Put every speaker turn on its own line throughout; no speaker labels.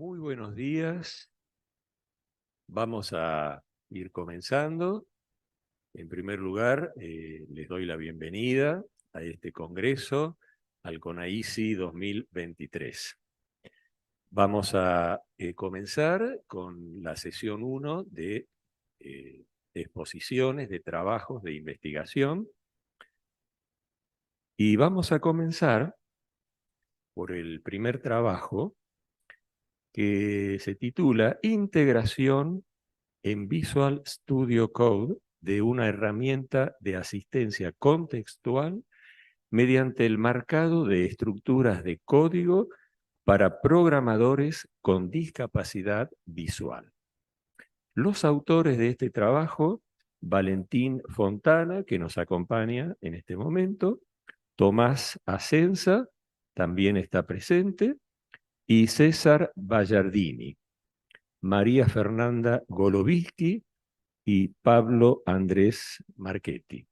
Muy buenos días. Vamos a ir comenzando. En primer lugar, les doy la bienvenida a este congreso, al CONAICI 2023. Vamos a comenzar con la sesión 1 de exposiciones, de trabajos de investigación. Y vamos a comenzar por el primer trabajo, que se titula Integración en Visual Studio Code de una herramienta de asistencia contextual mediante el marcado de estructuras de código para programadores con discapacidad visual. Los autores de este trabajo, Valentín Fontana, que nos acompaña en este momento, Tomás Asenza, también está presente, y César Ballardini, María Fernanda Goloviski y Pablo Andrés Marchetti.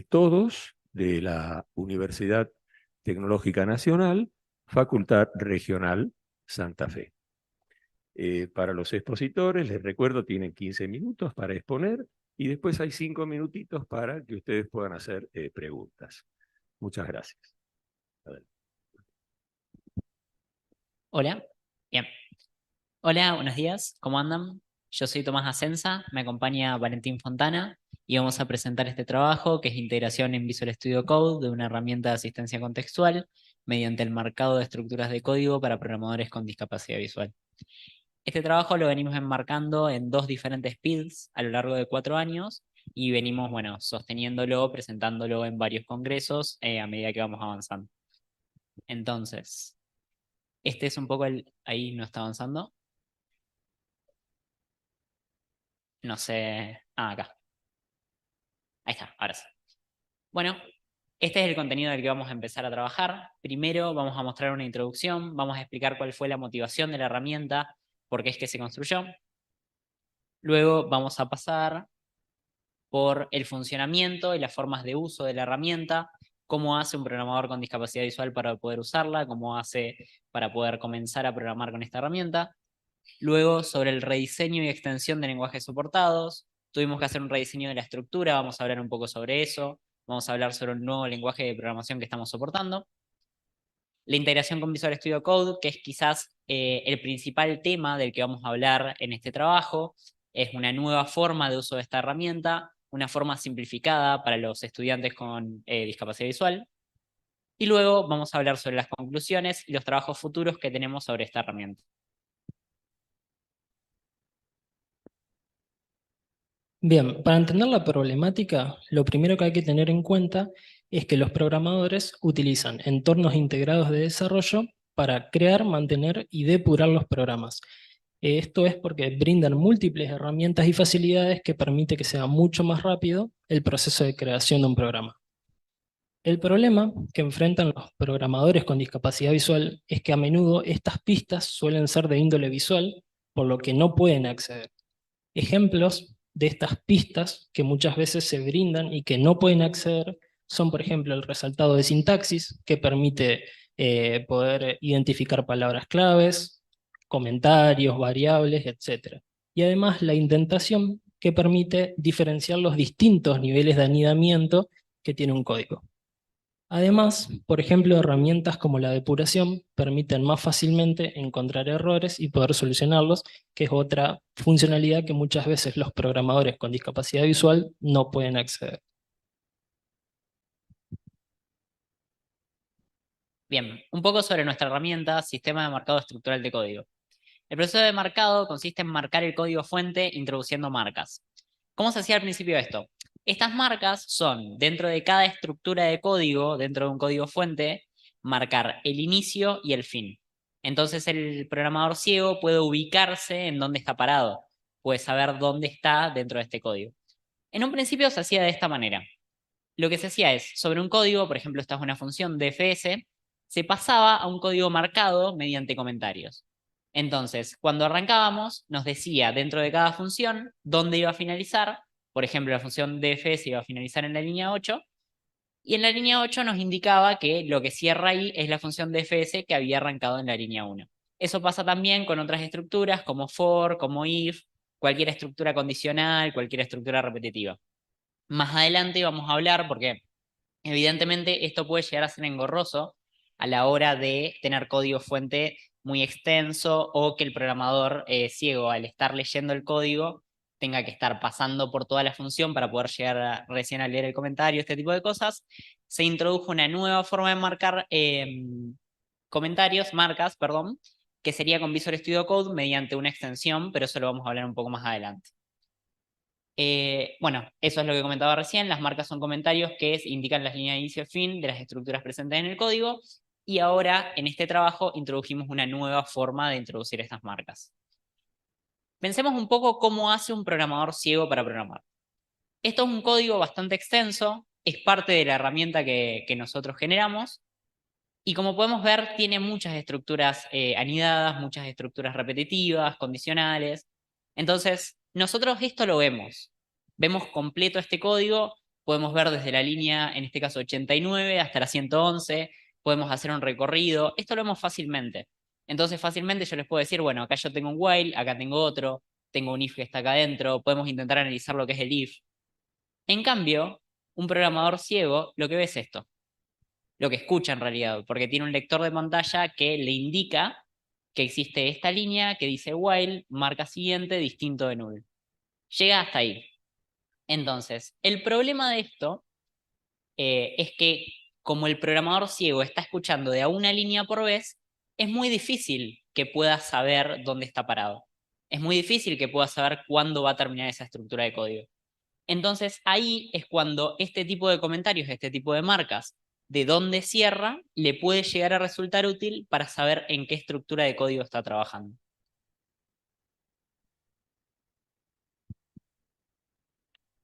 Todos de la Universidad Tecnológica Nacional, Facultad Regional Santa Fe. Para los expositores, les recuerdo, tienen 15 minutos para exponer y después hay 5 minutitos para que ustedes puedan hacer preguntas. Muchas gracias.
Hola, bien. Hola, buenos días, ¿cómo andan? Yo soy Tomás Asenza, me acompaña Valentín Fontana y vamos a presentar este trabajo que es integración en Visual Studio Code de una herramienta de asistencia contextual mediante el marcado de estructuras de código para programadores con discapacidad visual. Este trabajo lo venimos enmarcando en 2 diferentes PIDs a lo largo de 4 años y venimos, sosteniéndolo, presentándolo en varios congresos a medida que vamos avanzando. Entonces, este es un poco el... Ahí no está avanzando. No sé. Acá. Ahí está, ahora sí. Bueno, este es el contenido del que vamos a empezar a trabajar. Primero vamos a mostrar una introducción, vamos a explicar cuál fue la motivación de la herramienta, por qué es que se construyó. Luego vamos a pasar por el funcionamiento y las formas de uso de la herramienta, cómo hace un programador con discapacidad visual para poder usarla, cómo hace para poder comenzar a programar con esta herramienta. Luego, sobre el rediseño y extensión de lenguajes soportados, tuvimos que hacer un rediseño de la estructura, vamos a hablar un poco sobre eso, vamos a hablar sobre un nuevo lenguaje de programación que estamos soportando. La integración con Visual Studio Code, que es quizás el principal tema del que vamos a hablar en este trabajo, es una nueva forma de uso de esta herramienta, una forma simplificada para los estudiantes con discapacidad visual. Y luego vamos a hablar sobre las conclusiones y los trabajos futuros que tenemos sobre esta herramienta.
Bien, para entender la problemática, lo primero que hay que tener en cuenta es que los programadores utilizan entornos integrados de desarrollo para crear, mantener y depurar los programas. Esto es porque brindan múltiples herramientas y facilidades que permiten que sea mucho más rápido el proceso de creación de un programa. El problema que enfrentan los programadores con discapacidad visual es que a menudo estas pistas suelen ser de índole visual, por lo que no pueden acceder. Ejemplos de estas pistas que muchas veces se brindan y que no pueden acceder son, por ejemplo, el resaltado de sintaxis, que permite poder identificar palabras claves, comentarios, variables, etc. Y además la indentación, que permite diferenciar los distintos niveles de anidamiento que tiene un código. Además, por ejemplo, herramientas como la depuración permiten más fácilmente encontrar errores y poder solucionarlos, que es otra funcionalidad que muchas veces los programadores con discapacidad visual no pueden acceder.
Bien, un poco sobre nuestra herramienta, Sistema de Marcado Estructural de Código. El proceso de marcado consiste en marcar el código fuente introduciendo marcas. ¿Cómo se hacía al principio esto? Estas marcas son, dentro de cada estructura de código, dentro de un código fuente, marcar el inicio y el fin. Entonces el programador ciego puede ubicarse en dónde está parado, puede saber dónde está dentro de este código. En un principio se hacía de esta manera. Lo que se hacía es, sobre un código, por ejemplo, esta es una función dfs, se pasaba a un código marcado mediante comentarios. Entonces, cuando arrancábamos, nos decía dentro de cada función dónde iba a finalizar. Por ejemplo, la función dfs iba a finalizar en la línea 8, y en la línea 8 nos indicaba que lo que cierra ahí es la función dfs que había arrancado en la línea 1. Eso pasa también con otras estructuras como for, como if, cualquier estructura condicional, cualquier estructura repetitiva. Más adelante vamos a hablar, porque evidentemente esto puede llegar a ser engorroso a la hora de tener código fuente muy extenso o que el programador ciego al estar leyendo el código tenga que estar pasando por toda la función para poder llegar recién a leer el comentario, este tipo de cosas. Se introdujo una nueva forma de marcar marcas, perdón, que sería con Visual Studio Code mediante una extensión, pero eso lo vamos a hablar un poco más adelante. Bueno, eso es lo que comentaba recién. Las marcas son comentarios que indican las líneas de inicio y fin de las estructuras presentes en el código. Y ahora, en este trabajo, introdujimos una nueva forma de introducir estas marcas. Pensemos un poco cómo hace un programador ciego para programar. Esto es un código bastante extenso, es parte de la herramienta que nosotros generamos. Y como podemos ver, tiene muchas estructuras anidadas, muchas estructuras repetitivas, condicionales. Entonces, nosotros esto lo vemos. Vemos completo este código, podemos ver desde la línea, en este caso 89, hasta la 111, podemos hacer un recorrido. Esto lo vemos fácilmente. Entonces, fácilmente yo les puedo decir, bueno, acá yo tengo un while, acá tengo otro, tengo un if que está acá adentro, podemos intentar analizar lo que es el if. En cambio, un programador ciego lo que ve es esto, lo que escucha en realidad, porque tiene un lector de pantalla que le indica que existe esta línea que dice while, marca siguiente, distinto de null. Llega hasta ahí. Entonces, el problema de esto es que como el programador ciego está escuchando de a una línea por vez, es muy difícil que pueda saber dónde está parado. Es muy difícil que pueda saber cuándo va a terminar esa estructura de código. Entonces ahí es cuando este tipo de comentarios, este tipo de marcas, de dónde cierra, le puede llegar a resultar útil para saber en qué estructura de código está trabajando.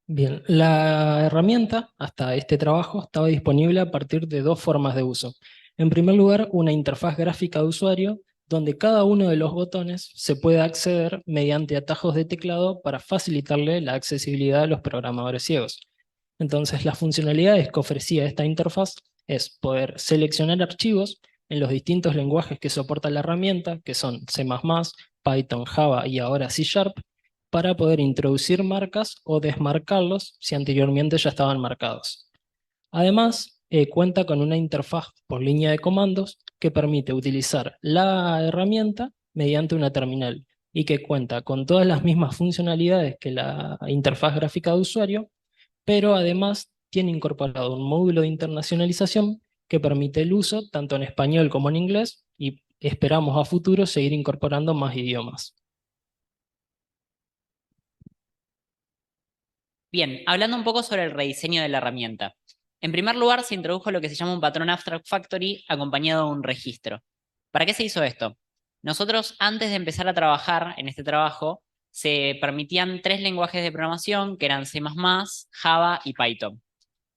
Bien, la herramienta hasta este trabajo estaba disponible a partir de dos formas de uso. En primer lugar, una interfaz gráfica de usuario, donde cada uno de los botones se puede acceder mediante atajos de teclado para facilitarle la accesibilidad a los programadores ciegos. Entonces, las funcionalidades que ofrecía esta interfaz es poder seleccionar archivos en los distintos lenguajes que soporta la herramienta, que son C++, Python, Java y ahora C#, para poder introducir marcas o desmarcarlos si anteriormente ya estaban marcados. Además, cuenta con una interfaz por línea de comandos que permite utilizar la herramienta mediante una terminal y que cuenta con todas las mismas funcionalidades que la interfaz gráfica de usuario, pero además tiene incorporado un módulo de internacionalización que permite el uso tanto en español como en inglés y esperamos a futuro seguir incorporando más idiomas.
Bien, hablando un poco sobre el rediseño de la herramienta. En primer lugar, se introdujo lo que se llama un patrón Abstract Factory acompañado de un registro. ¿Para qué se hizo esto? Nosotros, antes de empezar a trabajar en este trabajo, se permitían 3 lenguajes de programación, que eran C++, Java y Python.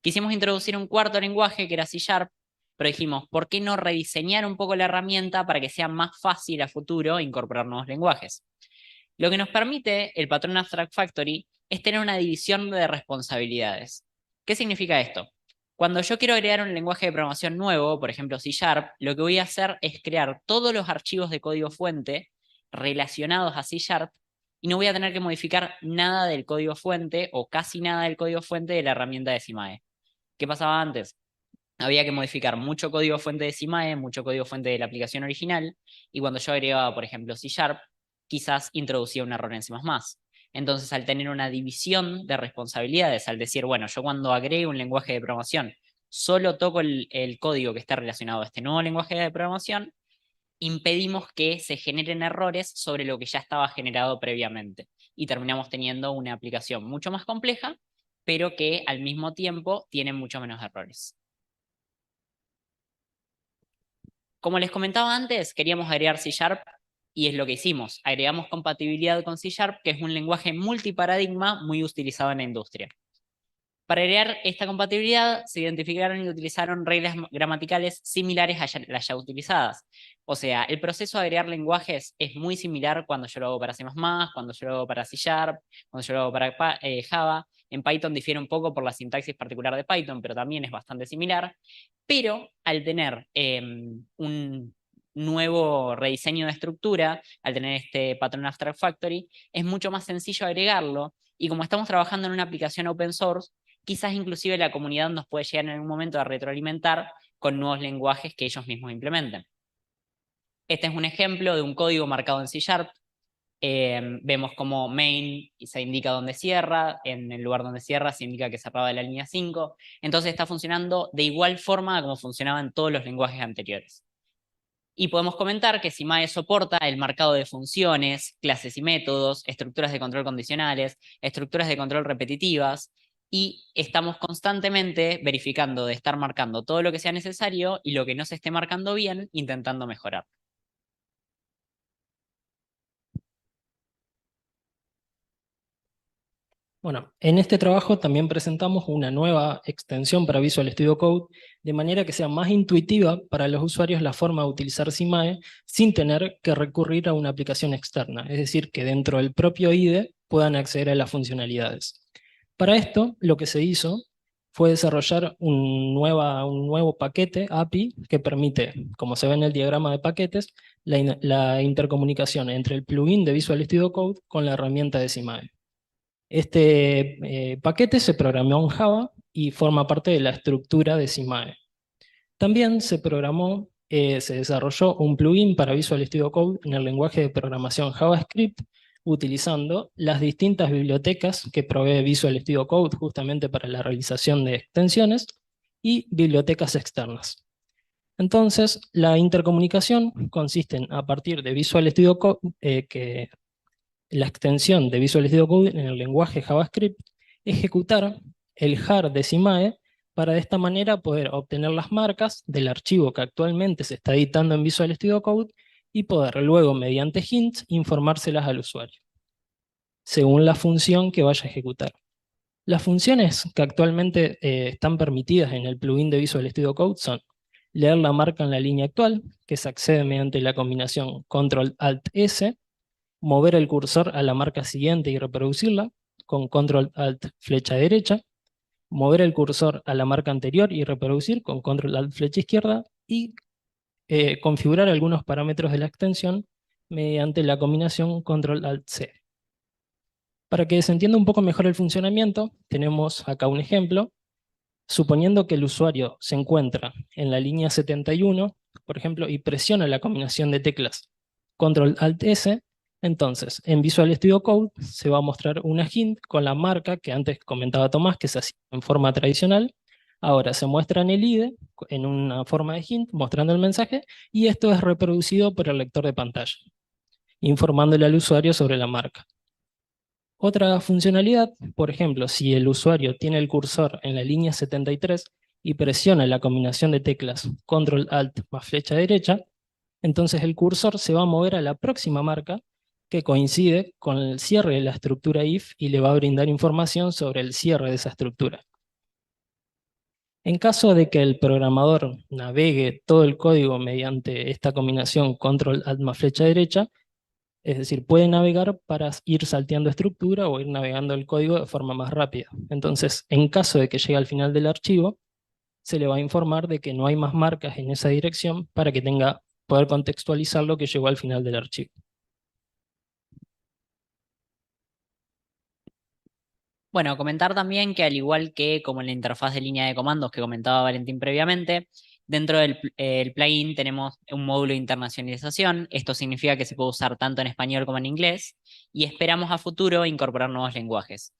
Quisimos introducir un cuarto lenguaje, que era C#, pero dijimos, ¿por qué no rediseñar un poco la herramienta para que sea más fácil a futuro incorporar nuevos lenguajes? Lo que nos permite el patrón Abstract Factory es tener una división de responsabilidades. ¿Qué significa esto? Cuando yo quiero agregar un lenguaje de programación nuevo, por ejemplo C#, lo que voy a hacer es crear todos los archivos de código fuente relacionados a C# y no voy a tener que modificar nada del código fuente o casi nada del código fuente de la herramienta de Simae. ¿Qué pasaba antes? Había que modificar mucho código fuente de Simae, mucho código fuente de la aplicación original, y cuando yo agregaba, por ejemplo, C#, quizás introducía un error en C++. Entonces, al tener una división de responsabilidades, al decir, bueno, yo cuando agrego un lenguaje de programación, solo toco el código que está relacionado a este nuevo lenguaje de programación, impedimos que se generen errores sobre lo que ya estaba generado previamente. Y terminamos teniendo una aplicación mucho más compleja, pero que al mismo tiempo tiene mucho menos errores. Como les comentaba antes, queríamos agregar C# y es lo que hicimos. Agregamos compatibilidad con C#, que es un lenguaje multiparadigma muy utilizado en la industria. Para agregar esta compatibilidad, se identificaron y utilizaron reglas gramaticales similares a las ya utilizadas. O sea, el proceso de agregar lenguajes es muy similar cuando yo lo hago para C++, cuando yo lo hago para C#, cuando yo lo hago para Java. En Python difiere un poco por la sintaxis particular de Python, pero también es bastante similar. Pero al tener nuevo rediseño de estructura, al tener este patrón Abstract Factory, es mucho más sencillo agregarlo, y como estamos trabajando en una aplicación open source, quizás inclusive la comunidad nos puede llegar en algún momento a retroalimentar con nuevos lenguajes que ellos mismos implementen. Este es un ejemplo de un código marcado en C#. Vemos como main se indica dónde cierra, en el lugar donde cierra se indica que cerraba de la línea 5, entonces está funcionando de igual forma como funcionaba en todos los lenguajes anteriores. Y podemos comentar que SIMAE soporta el marcado de funciones, clases y métodos, estructuras de control condicionales, estructuras de control repetitivas, y estamos constantemente verificando de estar marcando todo lo que sea necesario y lo que no se esté marcando bien, intentando mejorar.
Bueno, en este trabajo también presentamos una nueva extensión para Visual Studio Code, de manera que sea más intuitiva para los usuarios la forma de utilizar SIMAE sin tener que recurrir a una aplicación externa, es decir, que dentro del propio IDE puedan acceder a las funcionalidades. Para esto, lo que se hizo fue desarrollar un nuevo paquete API que permite, como se ve en el diagrama de paquetes, la intercomunicación entre el plugin de Visual Studio Code con la herramienta de SIMAE. Este paquete se programó en Java y forma parte de la estructura de SIMAE. También se desarrolló un plugin para Visual Studio Code en el lenguaje de programación JavaScript, utilizando las distintas bibliotecas que provee Visual Studio Code justamente para la realización de extensiones y bibliotecas externas. Entonces, la intercomunicación consiste en, a partir de Visual Studio Code, la extensión de Visual Studio Code en el lenguaje JavaScript, ejecutar el jar de SIMAE para de esta manera poder obtener las marcas del archivo que actualmente se está editando en Visual Studio Code y poder luego, mediante hints, informárselas al usuario, según la función que vaya a ejecutar. Las funciones que actualmente están permitidas en el plugin de Visual Studio Code son leer la marca en la línea actual, que se accede mediante la combinación Ctrl-Alt-S, mover el cursor a la marca siguiente y reproducirla con Ctrl-Alt flecha derecha, mover el cursor a la marca anterior y reproducir con Ctrl-Alt flecha izquierda, y configurar algunos parámetros de la extensión mediante la combinación Ctrl-Alt-C. Para que se entienda un poco mejor el funcionamiento, tenemos acá un ejemplo. Suponiendo que el usuario se encuentra en la línea 71, por ejemplo, y presiona la combinación de teclas Ctrl-Alt-S, entonces en Visual Studio Code se va a mostrar una hint con la marca que antes comentaba Tomás, que se hacía en forma tradicional. Ahora se muestra en el IDE en una forma de hint, mostrando el mensaje, y esto es reproducido por el lector de pantalla, informándole al usuario sobre la marca. Otra funcionalidad, por ejemplo, si el usuario tiene el cursor en la línea 73 y presiona la combinación de teclas Ctrl-Alt más flecha derecha, entonces el cursor se va a mover a la próxima marca que coincide con el cierre de la estructura if y le va a brindar información sobre el cierre de esa estructura. En caso de que el programador navegue todo el código mediante esta combinación Ctrl-Alt más flecha derecha, es decir, puede navegar para ir salteando estructura o ir navegando el código de forma más rápida. Entonces, en caso de que llegue al final del archivo, se le va a informar de que no hay más marcas en esa dirección para que poder contextualizar lo que llegó al final del archivo.
Bueno, comentar también que al igual que como en la interfaz de línea de comandos que comentaba Valentín previamente, dentro del plugin tenemos un módulo de internacionalización. Esto significa que se puede usar tanto en español como en inglés, y esperamos a futuro incorporar nuevos lenguajes.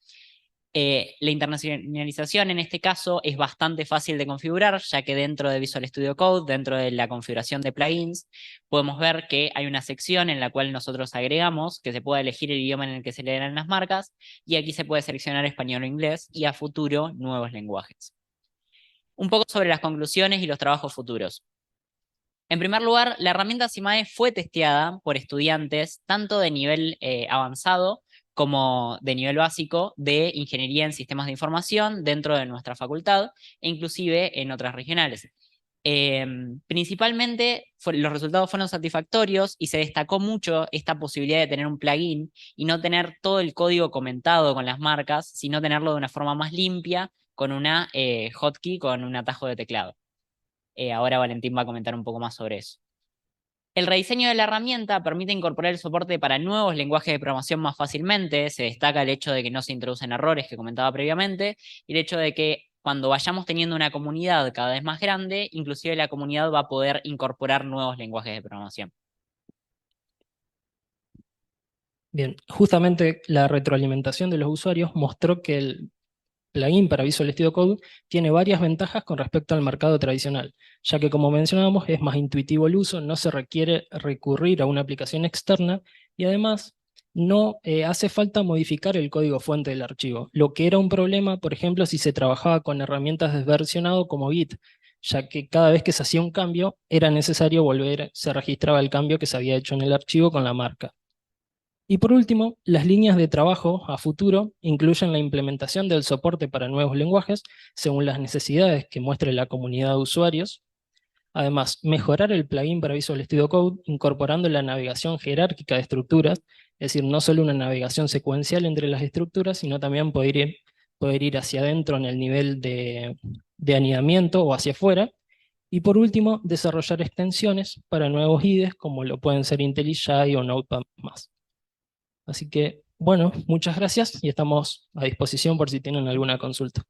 La internacionalización en este caso es bastante fácil de configurar, ya que dentro de Visual Studio Code, dentro de la configuración de plugins, podemos ver que hay una sección en la cual nosotros agregamos que se pueda elegir el idioma en el que se leerán las marcas, y aquí se puede seleccionar español o inglés, y a futuro nuevos lenguajes. Un poco sobre las conclusiones y los trabajos futuros. En primer lugar, la herramienta SIMAE fue testeada por estudiantes tanto de nivel avanzado como de nivel básico de Ingeniería en Sistemas de Información dentro de nuestra facultad e inclusive en otras regionales. Principalmente los resultados fueron satisfactorios y se destacó mucho esta posibilidad de tener un plugin y no tener todo el código comentado con las marcas, sino tenerlo de una forma más limpia con una hotkey, con un atajo de teclado. Ahora Valentín va a comentar un poco más sobre eso. El rediseño de la herramienta permite incorporar el soporte para nuevos lenguajes de programación más fácilmente. Se destaca el hecho de que no se introducen errores que comentaba previamente y el hecho de que cuando vayamos teniendo una comunidad cada vez más grande, inclusive la comunidad va a poder incorporar nuevos lenguajes de programación.
Bien, justamente la retroalimentación de los usuarios mostró que el plugin para Visual Studio Code tiene varias ventajas con respecto al mercado tradicional, ya que como mencionábamos es más intuitivo el uso, no se requiere recurrir a una aplicación externa y además no hace falta modificar el código fuente del archivo, lo que era un problema, por ejemplo, si se trabajaba con herramientas desversionado como Git, ya que cada vez que se hacía un cambio era necesario se registraba el cambio que se había hecho en el archivo con la marca. Y por último, las líneas de trabajo a futuro incluyen la implementación del soporte para nuevos lenguajes según las necesidades que muestre la comunidad de usuarios. Además, mejorar el plugin para Visual Studio Code incorporando la navegación jerárquica de estructuras, es decir, no solo una navegación secuencial entre las estructuras, sino también poder ir hacia adentro en el nivel de anidamiento o hacia afuera. Y por último, desarrollar extensiones para nuevos IDEs como lo pueden ser IntelliJ o Notepad+. Así que, bueno, muchas gracias y estamos a disposición por si tienen alguna consulta.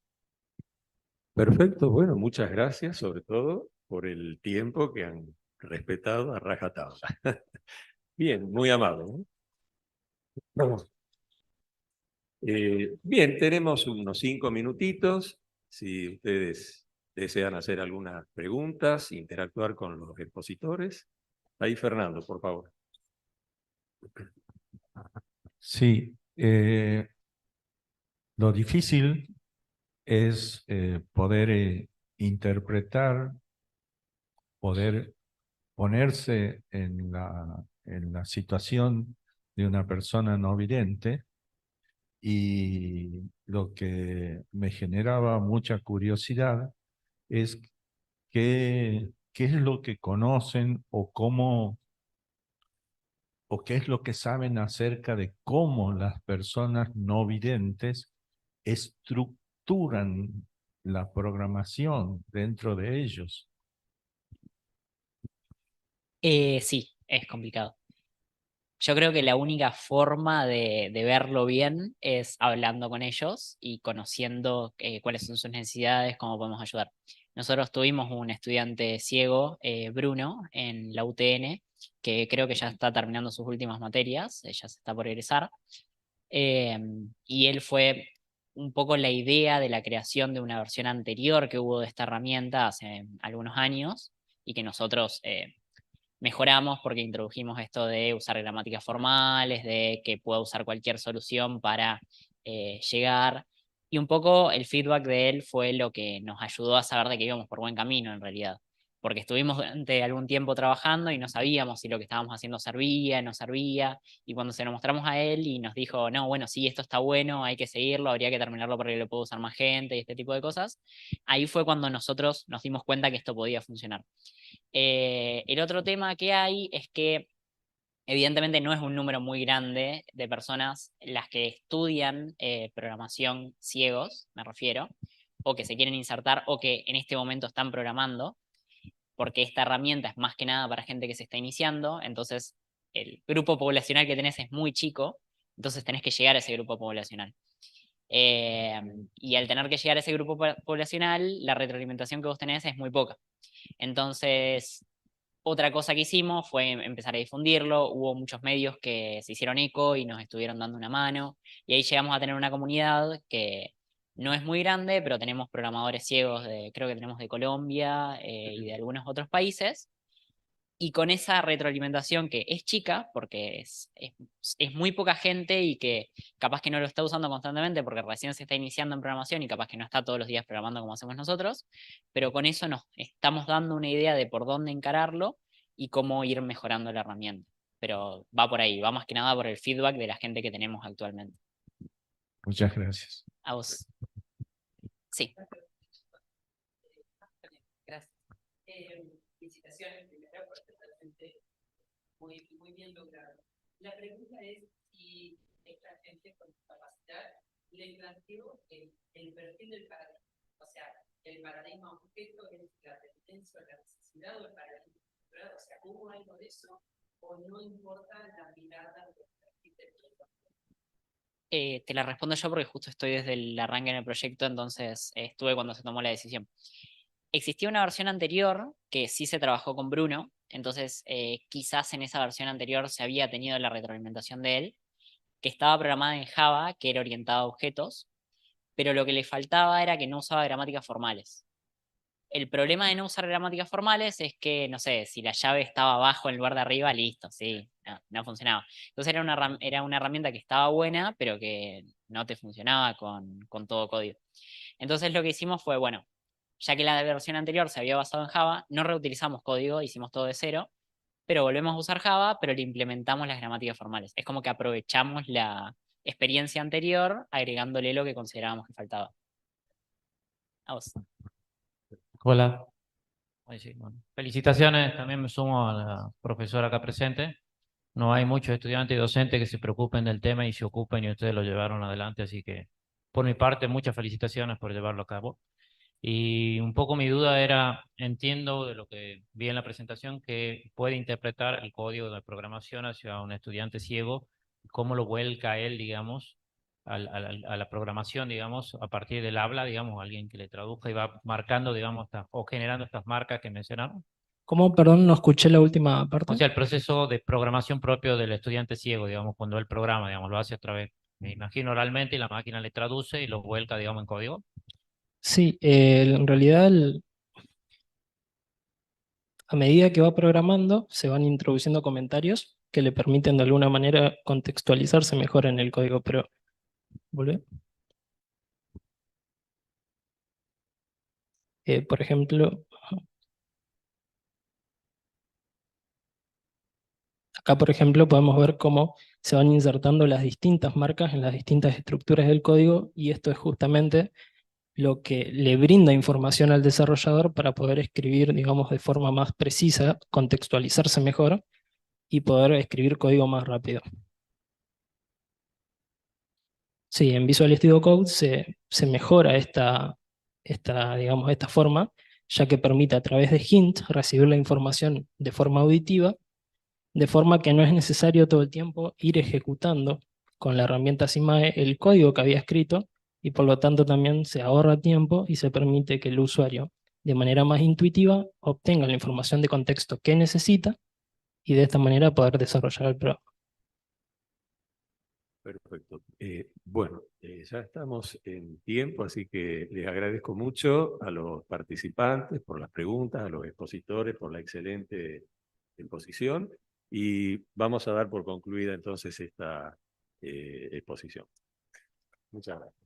Perfecto, bueno, muchas gracias sobre todo por el tiempo que han respetado a rajatabla. Bien, muy amable, ¿no? Vamos. Bien, tenemos unos 5 minutitos. Si ustedes desean hacer algunas preguntas, interactuar con los expositores. Ahí, Fernando, por favor.
Sí, lo difícil es poder interpretar, poder ponerse en la situación de una persona no vidente, y lo que me generaba mucha curiosidad es qué es lo que conocen o cómo o qué es lo que saben acerca de cómo las personas no videntes estructuran la programación dentro de ellos.
Sí, es complicado. Yo creo que la única forma de verlo bien es hablando con ellos y conociendo cuáles son sus necesidades, cómo podemos ayudar. Nosotros tuvimos un estudiante ciego, Bruno, en la UTN, que creo que ya está terminando sus últimas materias, ya se está por egresar, y él fue un poco la idea de la creación de una versión anterior que hubo de esta herramienta hace algunos años y que nosotros mejoramos porque introdujimos esto de usar gramáticas formales, de que pueda usar cualquier solución para llegar. Y un poco el feedback de él fue lo que nos ayudó a saber de que íbamos por buen camino en realidad. Porque estuvimos durante algún tiempo trabajando y no sabíamos si lo que estábamos haciendo servía, no servía. Y cuando se lo mostramos a él y nos dijo, no, bueno, sí, esto está bueno, hay que seguirlo, habría que terminarlo porque lo puede usar más gente y este tipo de cosas, ahí fue cuando nosotros nos dimos cuenta que esto podía funcionar. El otro tema que hay es que evidentemente no es un número muy grande de personas las que estudian programación ciegos, me refiero, o que se quieren insertar o que en este momento están programando, porque esta herramienta es más que nada para gente que se está iniciando, entonces el grupo poblacional que tenés es muy chico, entonces tenés que llegar a ese grupo poblacional. Y al tener que llegar a ese grupo poblacional, la retroalimentación que vos tenés es muy poca. Entonces, otra cosa que hicimos fue empezar a difundirlo, hubo muchos medios que se hicieron eco y nos estuvieron dando una mano, y ahí llegamos a tener una comunidad que no es muy grande, pero tenemos programadores ciegos, creo que tenemos de Colombia y de algunos otros países, y con esa retroalimentación que es chica, porque es muy poca gente y que capaz que no lo está usando constantemente porque recién se está iniciando en programación y capaz que no está todos los días programando como hacemos nosotros, pero con eso nos estamos dando una idea de por dónde encararlo y cómo ir mejorando la herramienta. Pero va por ahí, va más que nada por el feedback de la gente que tenemos actualmente.
Muchas gracias.
A vos. Sí.
Gracias. Felicitaciones primero por totalmente muy bien logrado. La pregunta es si esta gente con discapacidad le planteó el perfil del paradigma. O sea, el paradigma objeto es la tendencia o la necesidad o el paradigma ¿verdad? O sea, ¿hubo algo de eso o no importa la mirada del arquitecto?
Te la respondo yo porque justo estoy desde el arranque en el proyecto, entonces estuve cuando se tomó la decisión. Existía una versión anterior que sí se trabajó con Bruno, entonces quizás en esa versión anterior se había tenido la retroalimentación de él, que estaba programada en Java, que era orientada a objetos, pero lo que le faltaba era que no usaba gramáticas formales. El problema de no usar gramáticas formales es que, no sé, si la llave estaba abajo en lugar de arriba, listo, sí, no funcionaba. Entonces era una herramienta que estaba buena, pero que no te funcionaba con todo código. Entonces lo que hicimos fue, bueno, ya que la versión anterior se había basado en Java, no reutilizamos código, hicimos todo de cero, pero volvemos a usar Java, pero le implementamos las gramáticas formales. Es como que aprovechamos la experiencia anterior agregándole lo que considerábamos que faltaba. A vos.
Hola. Ay, sí, bueno. Felicitaciones, también me sumo a la profesora acá presente. No hay muchos estudiantes y docentes que se preocupen del tema y se ocupen y ustedes lo llevaron adelante, así que por mi parte muchas felicitaciones por llevarlo a cabo. Y un poco mi duda era, entiendo de lo que vi en la presentación que puede interpretar el código de programación hacia un estudiante ciego, cómo lo vuelca él, digamos, a la programación, digamos, a partir del habla, digamos, alguien que le traduzca y va marcando, digamos, o generando estas marcas que mencionaron.
¿Cómo? Perdón, no escuché la última parte.
O sea, el proceso de programación propio del estudiante ciego, digamos, cuando él programa, digamos, lo hace a través, me imagino oralmente, y la máquina le traduce y lo vuelca, digamos, en código.
Sí, en realidad a medida que va programando se van introduciendo comentarios que le permiten de alguna manera contextualizarse mejor en el código, pero ¿volvé? Por ejemplo, acá por ejemplo podemos ver cómo se van insertando las distintas marcas en las distintas estructuras del código y esto es justamente lo que le brinda información al desarrollador para poder escribir, digamos, de forma más precisa, contextualizarse mejor y poder escribir código más rápido. Sí, en Visual Studio Code se mejora digamos, esta forma, ya que permite a través de hint recibir la información de forma auditiva, de forma que no es necesario todo el tiempo ir ejecutando con la herramienta SIMAE el código que había escrito, y por lo tanto también se ahorra tiempo y se permite que el usuario, de manera más intuitiva, obtenga la información de contexto que necesita y de esta manera poder desarrollar el programa.
Perfecto. Bueno, ya estamos en tiempo, así que les agradezco mucho a los participantes por las preguntas, a los expositores por la excelente exposición y vamos a dar por concluida entonces esta exposición. Muchas gracias.